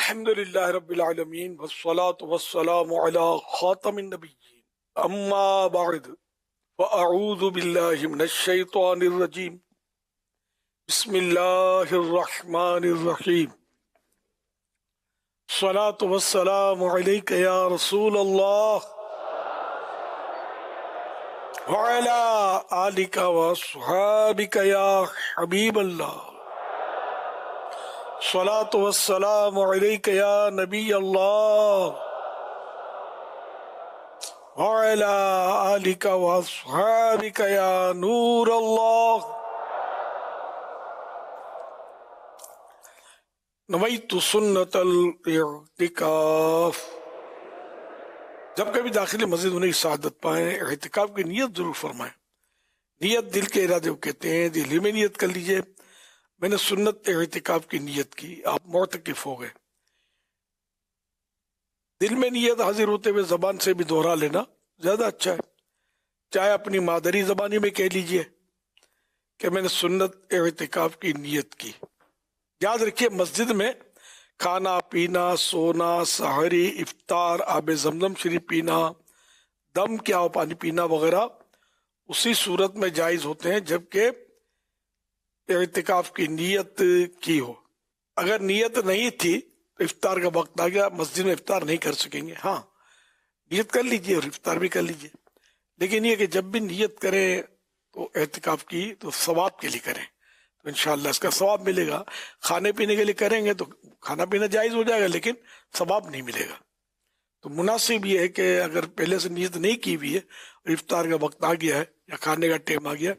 الحمد للہ رب العالمین والصلاة والسلام علی خاتم النبیین اما بعد فاعوذ باللہ من الشیطان الرجیم بسم اللہ الرحمن الرحیم الصلاة والسلام علیک یا رسول اللہ وعلی آلک واصحابک یا حبیب اللہ الصلاة والسلام علیک یا نبی اللہ وعلی آلک واصحابک یا نور اللہ نویت سنت الاعتکاف۔ جب کبھی داخل مسجد انہیں سعادت پائیں اعتکاف کی نیت ضرور فرمائیں۔ نیت دل کے ارادے کو کہتے ہیں، دل میں نیت کر لیجئے میں نے سنت اعتکاف کی نیت کی، آپ معتکف ہو گئے۔ دل میں نیت حاضر ہوتے ہوئے زبان سے بھی دہرا لینا زیادہ اچھا ہے، چاہے اپنی مادری زبانی میں کہہ لیجئے کہ میں نے سنت اعتکاف کی نیت کی۔ یاد رکھیے مسجد میں کھانا پینا، سونا، سحری، افطار، آب زمزم شریف پینا، دم کیا ہو پانی پینا وغیرہ اسی صورت میں جائز ہوتے ہیں جبکہ اعتکاف کی نیت کی ہو۔ اگر نیت نہیں تھی تو افطار کا وقت آ گیا، مسجد میں افطار نہیں کر سکیں گے، ہاں نیت کر لیجئے اور افطار بھی کر لیجئے، لیکن یہ کہ جب بھی نیت کریں تو اعتکاف کی تو ثواب کے لیے کریں تو انشاءاللہ اس کا ثواب ملے گا۔ کھانے پینے کے لیے کریں گے تو کھانا پینا جائز ہو جائے گا لیکن ثواب نہیں ملے گا۔ تو مناسب یہ ہے کہ اگر پہلے سے نیت نہیں کی ہوئی ہے اور افطار کا وقت آ گیا ہے یا کھانے کا ٹائم آ گیا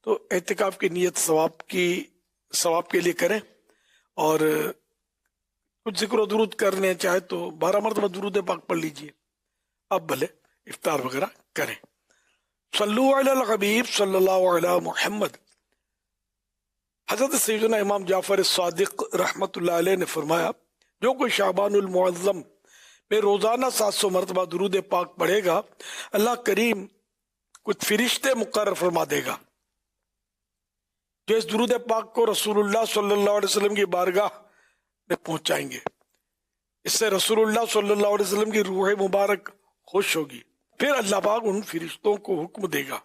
تو اعتکاف کی نیت ثواب کے لیے کریں، اور کچھ ذکر و درود کر لیں، چاہے تو 12 مرتبہ درود پاک پڑھ لیجئے، اب بھلے افطار وغیرہ کریں۔ صلو علی الحبیب صلی اللہ علی محمد۔ حضرت سیدنا امام جعفر صادق رحمت اللہ علیہ نے فرمایا جو کوئی شعبان المعظم میں روزانہ 700 مرتبہ درود پاک پڑھے گا اللہ کریم کچھ فرشتے مقرر فرما دے گا جو اس درود پاک کو رسول اللہ صلی اللہ علیہ وسلم کی بارگاہ میں پہنچائیں گے۔ اس سے رسول اللہ صلی اللہ علیہ وسلم کی روح مبارک خوش ہوگی، پھر اللہ پاک ان فرشتوں کو حکم دے گا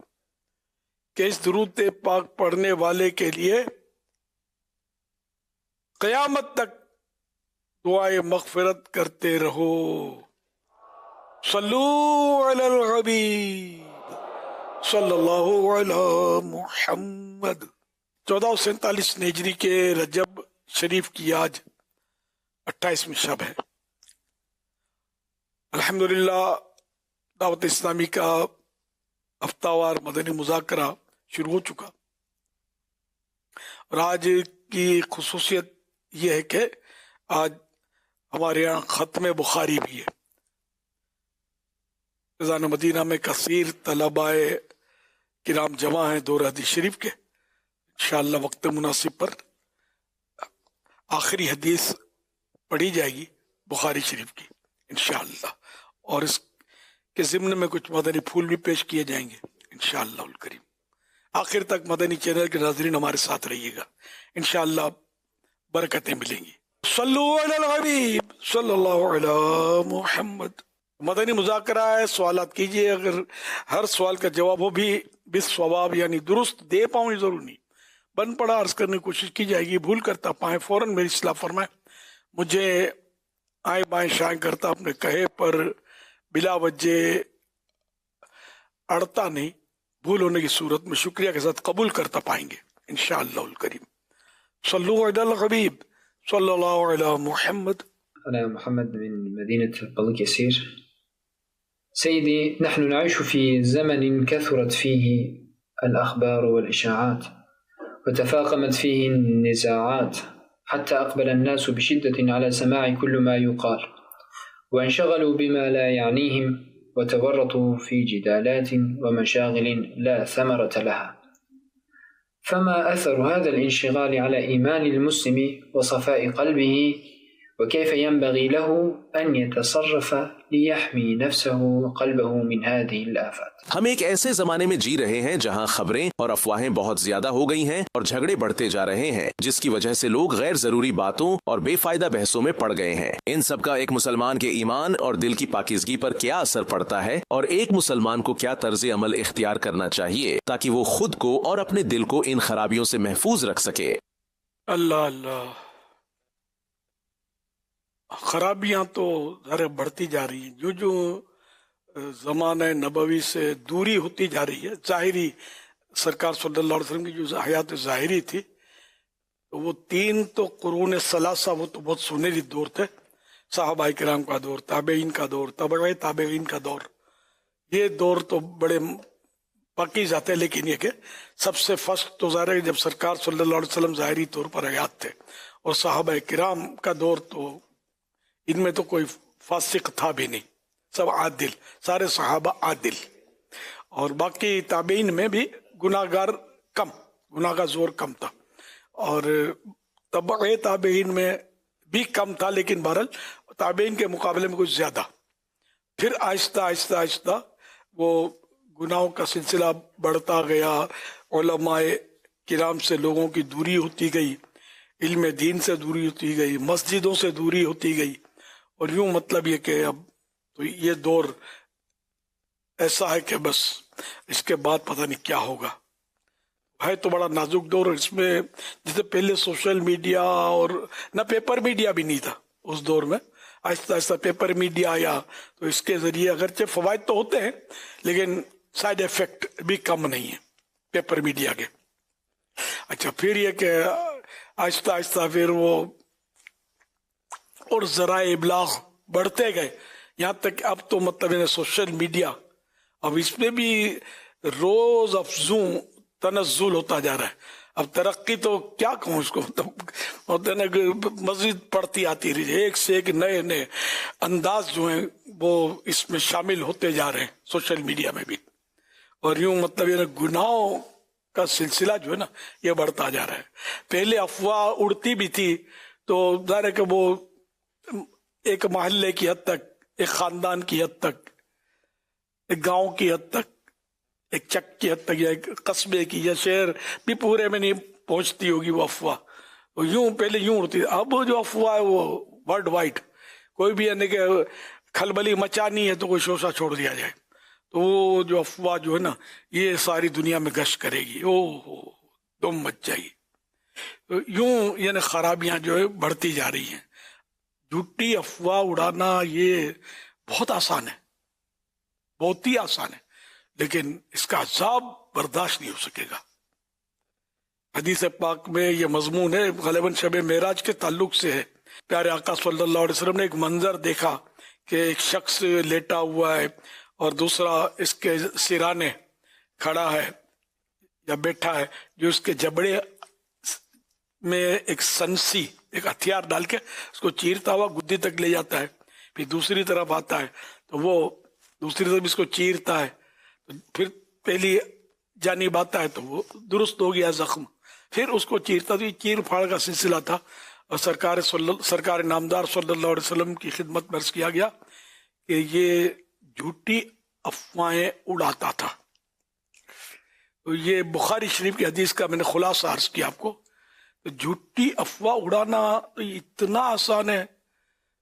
کہ اس درود پاک پڑھنے والے کے لیے قیامت تک دعائے مغفرت کرتے رہو۔ صلو علی الحبیب صلی اللہ علی محمد۔ 1447 ہجری کے رجب شریف کی آج 28ویں شب ہے۔ الحمدللہ دعوت اسلامی کا ہفتہ وار مدنی مذاکرہ شروع ہو چکا، اور آج کی خصوصیت یہ ہے کہ آج ہمارے یہاں ختم بخاری بھی ہے۔ فیضان مدینہ میں کثیر طلباء کرام جمع ہیں دور حدیث شریف کے۔ انشاءاللہ وقت مناسب پر آخری حدیث پڑھی جائے گی بخاری شریف کی انشاءاللہ، اور اس کے ضمن میں کچھ مدنی پھول بھی پیش کیے جائیں گے انشاءاللہ الکریم۔ آخر تک مدنی چینل کے ناظرین ہمارے ساتھ رہیے گا، انشاءاللہ برکتیں ملیں گی۔ صلو علی الحبیب صلی اللہ علی محمد۔ مدنی مذاکرہ ہے، سوالات کیجئے، اگر ہر سوال کا جواب ہو بھی بالصواب یعنی درست دے پاؤں یہ ضرور نہیں، بن پڑا عرض کرنے کی کوشش کی جائے گی، بھول کرتا پائیں فوراً میری اصلاح فرمائیں، مجھے آئیں بائیں شائیں کرتا اپنے کہے پر بلا وجہ اڑتا نہیں، بھول ہونے کی صورت میں شکریہ کے ساتھ قبول کرتا پائیں گے انشاءاللہ الکریم۔ صلو علی الحبیب صلی اللہ علی محمد۔ أنا محمد من مدينة البلق يسير. سيدي، نحن نعيش في زمن كثرت فيه الأخبار والإشاعات وتفاقمت فيه النزاعات حتى أقبل الناس بشدة على سماع كل ما يقال، وانشغلوا بما لا يعنيهم وتورطوا في جدالات ومشاغل لا ثمرة لها. فما أثر هذا الانشغال على إيمان المسلم وصفاء قلبه وكيف ينبغي له أن يتصرف ليحمي نفسه وقلبه من هذه الآفات. ہم ایک ایسے زمانے میں جی رہے ہیں جہاں خبریں اور افواہیں بہت زیادہ ہو گئی ہیں اور جھگڑے بڑھتے جا رہے ہیں، جس کی وجہ سے لوگ غیر ضروری باتوں اور بے فائدہ بحثوں میں پڑ گئے ہیں۔ ان سب کا ایک مسلمان کے ایمان اور دل کی پاکیزگی پر کیا اثر پڑتا ہے، اور ایک مسلمان کو کیا طرز عمل اختیار کرنا چاہیے تاکہ وہ خود کو اور اپنے دل کو ان خرابیوں سے محفوظ رکھ سکے۔ اللہ اللہ، خرابیاں تو ذرا بڑھتی جا رہی ہیں، جو زمانہ نبوی سے دوری ہوتی جا رہی ہے۔ ظاہری سرکار صلی اللہ علیہ وسلم کی جو حیات ظاہری تھی، وہ 3 تو قرون ثلاثہ، وہ تو بہت سنہری دور تھے، صحابہ کرام کا دور، تابعین کا دور، تبع تابعین کا دور۔ یہ دور تو بڑے پاکیزہ تھے، لیکن یہ کہ سب سے فرسٹ تو ظاہر ہے جب سرکار صلی اللہ علیہ وسلم ظاہری طور پر حیات تھے، اور صحابہ کرام کا دور تو ان میں تو کوئی فاسق تھا بھی نہیں، سب عادل، سارے صحابہ عادل، اور باقی تابعین میں بھی گناہ گار کم، گناہ کا زور کم تھا، اور تبع تابعین میں بھی کم تھا، لیکن بہرحال تابعین کے مقابلے میں کچھ زیادہ۔ پھر آہستہ آہستہ آہستہ وہ گناہوں کا سلسلہ بڑھتا گیا، علماء کرام سے لوگوں کی دوری ہوتی گئی، علم دین سے دوری ہوتی گئی، مسجدوں سے دوری ہوتی گئی، اور یوں مطلب یہ کہ اب تو یہ دور ایسا ہے کہ بس اس کے بعد پتہ نہیں کیا ہوگا۔ ہے تو بڑا نازک دور، اور اس میں جیسے پہلے سوشل میڈیا اور نہ پیپر میڈیا بھی نہیں تھا اس دور میں، آہستہ آہستہ پیپر میڈیا آیا، تو اس کے ذریعے اگرچہ فوائد تو ہوتے ہیں لیکن سائیڈ ایفیکٹ بھی کم نہیں ہے پیپر میڈیا کے۔ اچھا، پھر یہ کہ آہستہ آہستہ پھر وہ اور ذرائع ابلاغ بڑھتے گئے، یہاں تک کہ اب تو مطلب سوشل میڈیا اب اس میں بھی روز افزوں تنزل ہوتا جا رہا ہے۔ اب ترقی تو کیا کہوں اس کو، مزید پڑھتی آتی رہی ہے، ایک سے ایک نئے نئے انداز جو ہیں وہ اس میں شامل ہوتے جا رہے ہیں سوشل میڈیا میں بھی، اور یوں مطلب یہ گناہوں کا سلسلہ جو ہے نا یہ بڑھتا جا رہا ہے۔ پہلے افواہ اڑتی بھی تھی تو ظاہر ہے کہ وہ ایک محلے کی حد تک، ایک خاندان کی حد تک، ایک گاؤں کی حد تک، ایک چک کی حد تک، یا ایک قصبے کی یا شہر بھی پورے میں نہیں پہنچتی ہوگی وہ افواہ، یوں پہلے یوں اڑتی۔ اب جو افواہ ہے وہ ورلڈ وائڈ، کوئی بھی یعنی کہ کھلبلی مچانی ہے تو کوئی شوشہ چھوڑ دیا جائے، تو وہ جو افواہ جو ہے نا یہ ساری دنیا میں گشت کرے گی، او دم مچ جائے گی۔ یوں یعنی خرابیاں جو ہے بڑھتی جا رہی ہیں۔ جھوٹی افواہ اڑانا یہ بہت آسان ہے، بہت ہی آسان ہے، لیکن اس کا عذاب برداشت نہیں ہو سکے گا۔ حدیث پاک میں یہ مضمون ہے، غالباً شب معراج کے تعلق سے ہے۔ پیارے آقا صلی اللہ علیہ وسلم نے ایک منظر دیکھا کہ ایک شخص لیٹا ہوا ہے اور دوسرا اس کے سرانے کھڑا ہے یا بیٹھا ہے، جو اس کے جبڑے میں ایک سنسی، ایک ہتھیار ڈال کے اس کو چیرتا ہوا گدی تک لے جاتا ہے، پھر دوسری طرف آتا ہے تو وہ دوسری طرف اس کو چیرتا ہے، پھر پہلی جانب آتا ہے تو وہ درست ہو گیا زخم، پھر اس کو چیرتا، تو یہ چیر پھاڑ کا سلسلہ تھا، اور سرکار نامدار صلی اللہ علیہ وسلم کی خدمت میں عرض کیا گیا کہ یہ جھوٹی افواہیں اڑاتا تھا۔ تو یہ بخاری شریف کی حدیث کا میں نے خلاصہ عرض کیا آپ کو۔ تو جھوٹی افواہ اڑانا تو یہ اتنا آسان ہے،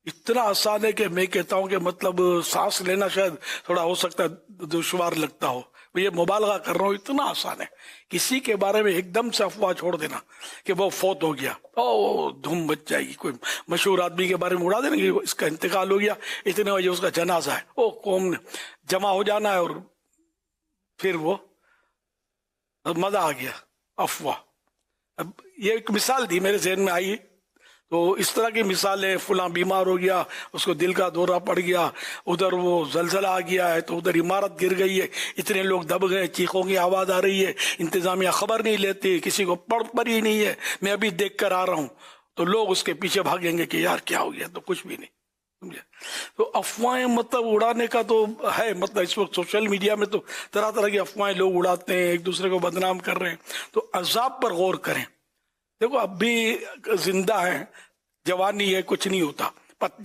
اتنا آسان ہے کہ میں کہتا ہوں کہ مطلب سانس لینا شاید تھوڑا ہو سکتا ہے دشوار لگتا ہو، یہ مبالغہ کر رہا ہوں، اتنا آسان ہے کسی کے بارے میں ایک دم سے افواہ چھوڑ دینا کہ وہ فوت ہو گیا، او دھوم بچ جائے گی۔ کوئی مشہور آدمی کے بارے میں اڑا دینا کہ اس کا انتقال ہو گیا، اتنے بجے اس کا جنازہ ہے، او قوم نے جمع ہو جانا ہے، اور پھر وہ مزہ آ گیا افواہ۔ اب یہ ایک مثال تھی میرے ذہن میں آئی، تو اس طرح کی مثالیں، فلاں بیمار ہو گیا، اس کو دل کا دورہ پڑ گیا، ادھر وہ زلزلہ آ گیا ہے تو ادھر عمارت گر گئی ہے، اتنے لوگ دب گئے، چیخوں کی آواز آ رہی ہے، انتظامیہ خبر نہیں لیتی، کسی کو پڑھ ہی نہیں ہے، میں ابھی دیکھ کر آ رہا ہوں، تو لوگ اس کے پیچھے بھاگیں گے کہ یار کیا ہو گیا، تو کچھ بھی نہیں، سمجھے؟ تو افواہیں مطلب اڑانے کا تو ہے، مطلب اس وقت سوشل میڈیا میں تو طرح طرح کی افواہیں لوگ اڑاتے ہیں، ایک دوسرے کو بدنام کر رہے ہیں، تو عذاب پر غور کریں۔ دیکھو اب بھی زندہ ہیں، جوانی ہے کچھ نہیں ہوتا،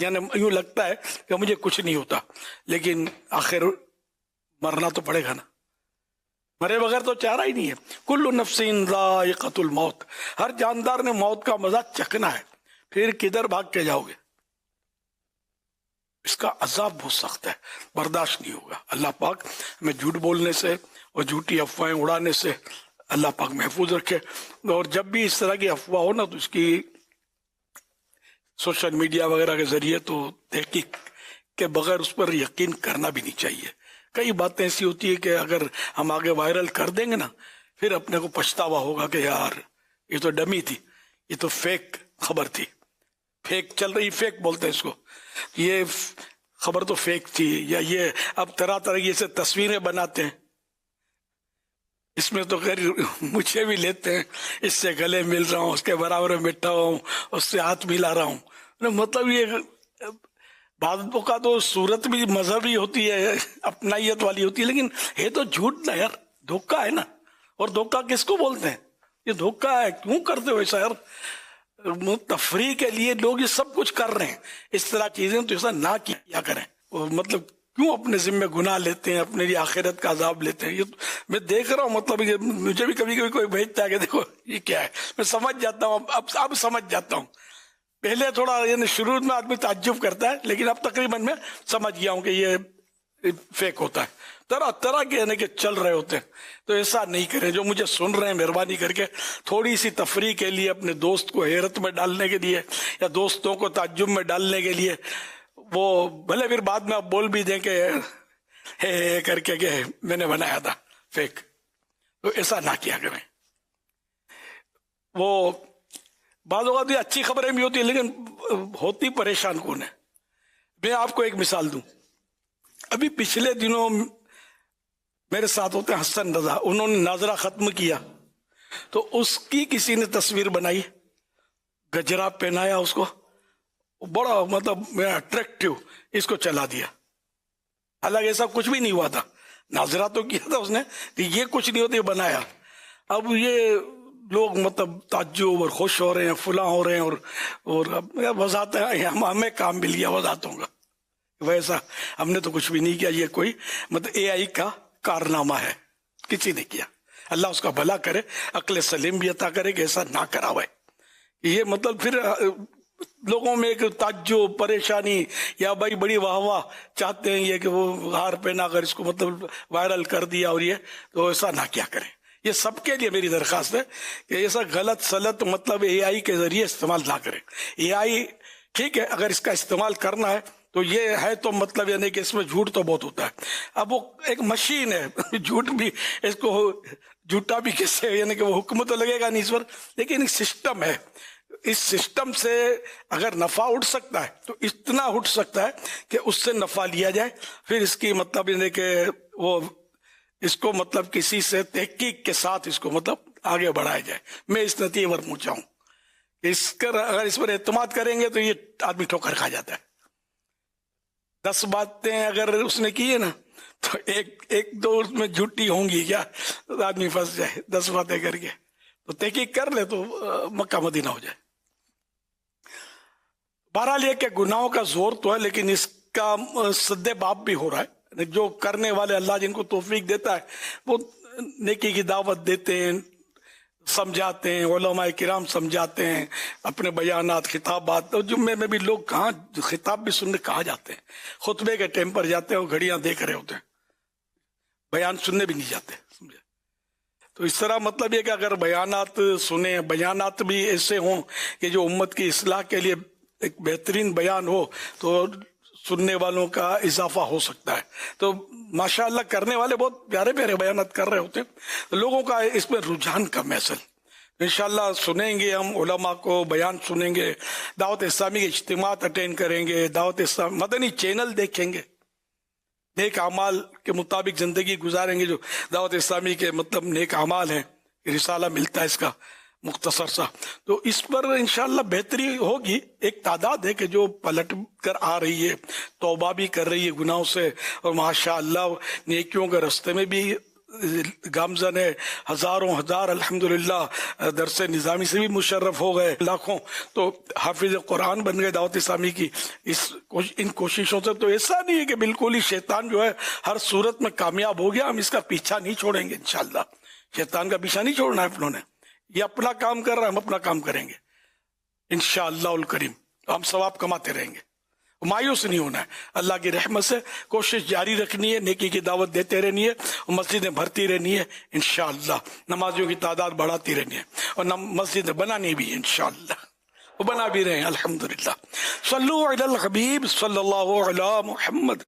یعنی یوں لگتا ہے کہ مجھے کچھ نہیں ہوتا، لیکن آخر مرنا تو پڑے گا نا، مرے بغیر تو چارہ ہی نہیں ہے۔ کل نفس ذائقۃ الموت، ہر جاندار نے موت کا مزہ چکھنا ہے، پھر کدھر بھاگ کے جاؤ گے؟ اس کا عذاب بہت سخت ہے، برداشت نہیں ہوگا۔ اللہ پاک ہمیں جھوٹ بولنے سے اور جھوٹی افواہیں اڑانے سے اللہ پاک محفوظ رکھے، اور جب بھی اس طرح کی افواہ ہو نا تو اس کی سوشل میڈیا وغیرہ کے ذریعے تو تحقیق کے بغیر اس پر یقین کرنا بھی نہیں چاہیے۔ کئی باتیں ایسی ہوتی ہے کہ اگر ہم آگے وائرل کر دیں گے نا، پھر اپنے کو پچھتاوا ہوگا کہ یار یہ تو ڈمی تھی، یہ تو فیک خبر تھی، فیک چل رہی، فیک بولتے ہیں اس کو، یہ خبر تو فیک تھی، یا یہ اب طرح طرح کی سے تصویریں بناتے ہیں، اس میں تو خیر مجھے بھی لیتے ہیں، اس سے گلے مل رہا ہوں، اس کے برابر میں بیٹھا ہوں، اس سے ہاتھ ملا رہا ہوں، مطلب یہ بعضوں کا تو صورت بھی مذہبی ہوتی ہے، اپنائیت والی ہوتی ہے، لیکن یہ تو جھوٹ نا یار، دھوکہ ہے نا، اور دھوکہ کس کو بولتے ہیں؟ یہ دھوکہ ہے، کیوں کرتے ہو ایسا یار؟ تفریح کے لیے لوگ یہ سب کچھ کر رہے ہیں، اس طرح چیزیں تو ایسا نہ کیا کریں، مطلب کیوں اپنے ذمہ گناہ لیتے ہیں، اپنے لیے آخرت کا عذاب لیتے ہیں؟ یہ میں دیکھ رہا ہوں، مطلب یہ مجھے بھی کبھی کبھی کوئی بھیجتا ہے کہ دیکھو یہ کیا ہے، میں سمجھ جاتا ہوں، اب سمجھ جاتا ہوں، پہلے تھوڑا یعنی شروع میں آدمی تعجب کرتا ہے، لیکن اب تقریباً میں سمجھ گیا ہوں کہ یہ فیک ہوتا ہے، طرح طرح کے یعنی کہ چل رہے ہوتے ہیں، تو ایسا نہیں کریں۔ جو مجھے سن رہے ہیں مہربانی کر کے تھوڑی سی تفریح کے لیے، اپنے دوست کو حیرت میں ڈالنے کے لیے یا دوستوں کو تعجب میں ڈالنے کے لیے، وہ بھلے پھر بعد میں آپ بول بھی دیں کہ ہے کر کے کہ میں نے بنایا تھا فیک، تو ایسا نہ کیا کریں۔ وہ بعض اوقات یہ اچھی خبریں بھی ہوتی ہیں، لیکن ہوتی پریشان کون ہے؟ میں آپ کو ایک مثال دوں، ابھی پچھلے دنوں میرے ساتھ ہوتے ہیں حسن رضا، انہوں نے ناظرہ ختم کیا تو اس کی کسی نے تصویر بنائی، گجرا پہنایا اس کو، بڑا مطلب اٹریکٹیو، اس کو چلا دیا، حالانکہ ایسا کچھ بھی نہیں ہوا تھا، ناظرہ تو کیا تھا اس نے، یہ کچھ نہیں ہوتا، یہ بنایا۔ اب یہ لوگ مطلب تعجب اور خوش ہو رہے ہیں، فلاں ہو رہے ہیں، اور وضاحت ہمیں کام مل گیا وضاحتوں کا، ویسا ہم نے تو کچھ بھی نہیں کیا، یہ کوئی مطلب اے آئی کا کارنامہ ہے، کسی نے کیا، اللہ اس کا بھلا کرے، عقل سلیم بھی عطا کرے کہ ایسا نہ کراوے۔ یہ مطلب پھر لوگوں میں ایک تعجب، پریشانی، یا بھائی بڑی واہ واہ چاہتے ہیں یہ کہ وہ ہار پہنا کر اس کو مطلب وائرل کر دیا، اور یہ تو ایسا نہ کیا کریں۔ یہ سب کے لیے میری درخواست ہے کہ ایسا غلط سلط مطلب اے آئی کے ذریعے استعمال نہ کریں۔ اے آئی ٹھیک ہے، اگر اس کا استعمال کرنا ہے تو یہ ہے، تو مطلب یعنی کہ اس میں جھوٹ تو بہت ہوتا ہے، اب وہ ایک مشین ہے، جھوٹ بھی اس کو جھوٹا بھی کس سے، یعنی کہ وہ حکم تو لگے گا نہیں اس پر، لیکن ایک سسٹم ہے، اس سسٹم سے اگر نفع اٹھ سکتا ہے تو اتنا اٹھ سکتا ہے کہ اس سے نفع لیا جائے، پھر اس کی مطلب یعنی کہ وہ اس کو مطلب کسی سے تحقیق کے ساتھ اس کو مطلب آگے بڑھایا جائے۔ میں اس نتیجے پر پہنچا ہوں کہ اگر اس پر اعتماد کریں گے تو یہ آدمی ٹھوکر کھا جاتا ہے۔ 10 باتیں اگر اس نے کی ہے نا تو ایک دو اس میں جھوٹی ہوں گی، کیا آدمی پھنس جائے 10 باتیں کر کے، تو تحقیق کر لے تو مکہ مدینہ ہو جائے۔ بہرحال یہ کہ گناہوں کا زور تو ہے، لیکن اس کا سد باب بھی ہو رہا ہے، جو کرنے والے اللہ جن کو توفیق دیتا ہے وہ نیکی کی دعوت دیتے ہیں، سمجھاتے ہیں، علماء کرام سمجھاتے ہیں، اپنے بیانات، خطابات، اور جمعے میں بھی لوگ کہاں خطاب بھی سننے کہاں جاتے ہیں، خطبے کے ٹائم پر جاتے ہیں، وہ گھڑیاں دیکھ رہے ہوتے ہیں، بیان سننے بھی نہیں جاتے، سمجھے؟ تو اس طرح مطلب یہ کہ اگر بیانات سنیں، بیانات بھی ایسے ہوں کہ جو امت کی اصلاح کے لیے ایک بہترین بیان ہو، تو سننے والوں کا اضافہ ہو سکتا ہے۔ تو ماشاءاللہ کرنے والے بہت پیارے پیارے بیانات کر رہے ہوتے ہیں، لوگوں کا اس میں رجحان کم ہے اصل۔ انشاءاللہ سنیں گے ہم علماء کو، بیان سنیں گے، دعوت اسلامی کے اجتماعات اٹینڈ کریں گے، دعوت اسلامی مدنی چینل دیکھیں گے، نیک اعمال کے مطابق زندگی گزاریں گے، جو دعوت اسلامی کے مطلب نیک اعمال ہیں، رسالہ ملتا ہے اس کا مختصر سا، تو اس پر انشاءاللہ بہتری ہوگی۔ ایک تعداد ہے کہ جو پلٹ کر آ رہی ہے، توبہ بھی کر رہی ہے گناہوں سے، اور ماشاءاللہ نیکیوں کے رستے میں بھی گامزن ہے، ہزاروں ہزار الحمدللہ درس نظامی سے بھی مشرف ہو گئے لاکھوں، تو حافظ قرآن بن گئے دعوت اسلامی کی ان کوششوں سے۔ تو ایسا نہیں ہے کہ بالکل ہی شیطان جو ہے ہر صورت میں کامیاب ہو گیا، ہم اس کا پیچھا نہیں چھوڑیں گے انشاءاللہ۔ شیطان کا پیچھا نہیں چھوڑنا ہے اپنوں نے، یہ اپنا کام کر رہا ہے، ہم اپنا کام کریں گے انشاءاللہ الکریم، ہم ثواب کماتے رہیں گے، مایوس نہیں ہونا ہے۔ اللہ کی رحمت سے کوشش جاری رکھنی ہے، نیکی کی دعوت دیتے رہنی ہے، مسجدیں بھرتی رہنی ہے انشاءاللہ، نمازیوں کی تعداد بڑھاتی رہنی ہے، اور مسجدیں بنانی بھی ہے انشاءاللہ، وہ بنا بھی رہے ہیں الحمدللہ۔ صلو علی الحبیب صلی اللہ علی محمد۔